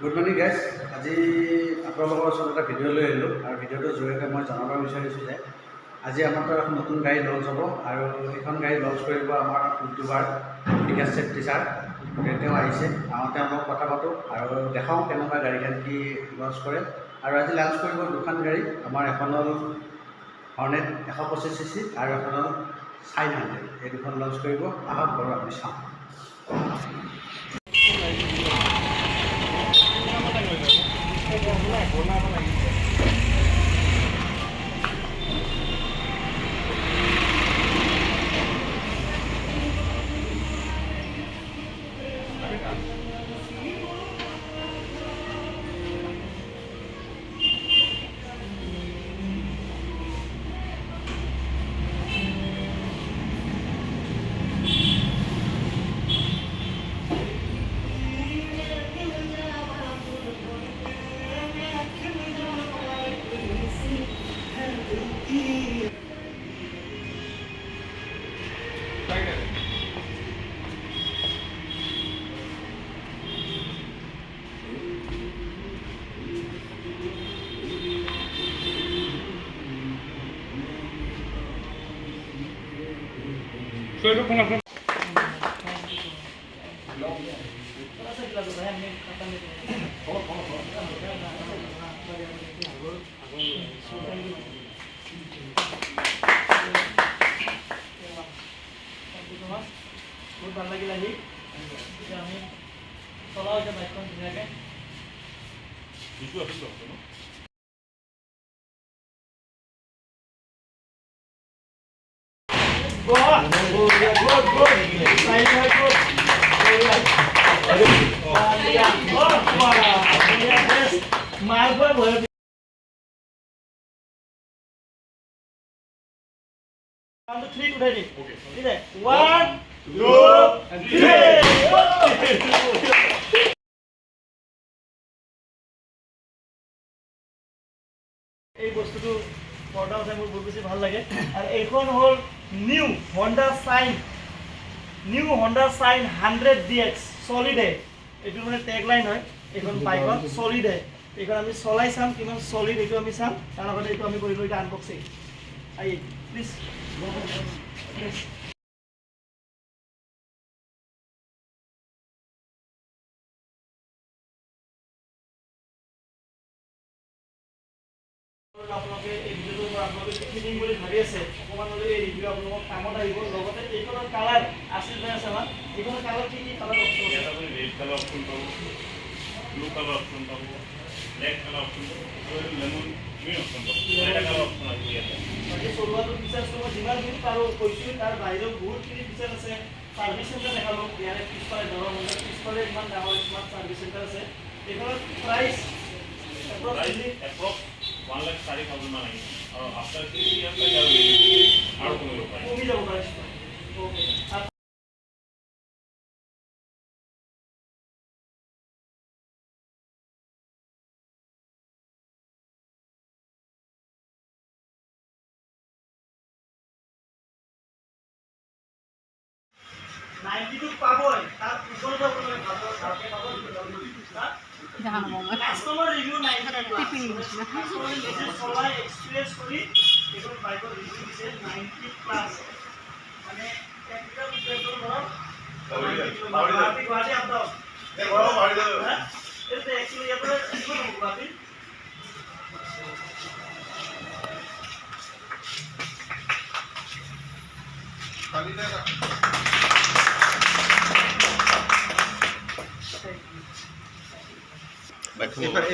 Good morning guys. আজি আপোনালোকৰ ওচৰত এটা ভিডিঅ' লৈ আহিলোঁ আৰু ভিডিঅ'টোৰ জৰিয়তে মই জনাব বিচাৰিছোঁ যে আজি আমাৰ তাত এখন নতুন গাড়ী লঞ্চ হ'ব আৰু সেইখন গাড়ী লঞ্চ কৰিব আমাৰ ইউটিউবাৰ বিকাশ চেত্ৰী ছাৰ। তেওঁ আহিছে, তেওঁৰ লগত কথা পাতোঁ আৰু দেখাওঁ কেনেকুৱা গাড়ীখন কি লঞ্চ কৰে। আৰু আজি লঞ্চ কৰিব দুখন গাড়ী, আমাৰ এখন হ'ল হৰ্নেট 125 cc আৰু এখন হ'ল চাইন 100। এই দুখন লঞ্চ কৰিব। আহক বাৰু আমি চাওঁ। Suelo con la frente. বহুত ভাল লাগিল আহি। এতিয়া আমি চলাওঁ এতিয়া বাইকখন ধুনীয়াকৈ। এই বস্তুটো পৰ্দা উঠাই মোৰ বহুত বেছি ভাল লাগে। আৰু এইখন হ'ল নিউ হণ্ডা চাইন 100DX চলিডে। এইটো মানে টেগলাইন হয় এইখন বাইকত, চলিডে। এইখন আমি চলাই চাম কিমান চলিড, এইটো আমি চাম। তাৰ লগতে এইটো আমি কৰিলোঁ এতিয়া আনবক্সিং। আহি প্লিজ আপোনালোকে এই ভিডিঅ'টো আপোনালোকে কিনিম বুলি ভাবি আছে, অকণমান হ'লে এই ৰিভিউ আপোনালোকৰ কামত আহিব। লগতে এইখনৰ কালাৰ আছিল যে আছে আমাৰ, এইখনৰ কালাৰ কি কালাৰ অপশ্যন আছে? রেড কালার অপশন পাবো, ব্লু কালার অপশন পাবো, ব্ল্যাক কালার অপশন পাবো, লেমন গ্রিন অপশন পাবো। এটা কালার অপশন আছে ইয়াতে। বাকী চলোৱাটো ফিচাৰ্ছটো মই যিমানখিনি পাৰোঁ কৈছোঁ। তাৰ বাহিৰেও বহুতখিনি ফিচাৰ আছে। ছাৰ্ভিচ চেণ্টাৰ দেখালোঁ, ইয়াৰে পিছফালে ধৰক পিছফালে ইমান ডাঙৰ স্মাৰ্ট ছাৰ্ভিচ চেণ্টাৰ আছে। এইখনৰ প্ৰাইচ এপ্ৰক্স 1,04,000 মান আহিব আৰু আফটাৰ 3 ইয়াৰ আৰু কমিব পাৰে। কমি যাব প্ৰাইচটো। অ'কে। পাবই, তাৰ ওপৰতো আপোনালোকে ভালকৈ পাব। কাষ্টমাৰ ৰিভিউ 92 কাষ্টমাৰে নিজে চলাই এক্সপিৰিয়েঞ্চ কৰি এইখন বাইকৰ ৰিভিউ দিছে 90+। মানে টেকনিকেল ফিচাৰটো ধৰক গুৱাহাটী আপ ডাউন এইটো একচুৱেলি ইয়াৰ পৰা আহিব ন গুৱাহাটী। এইফালে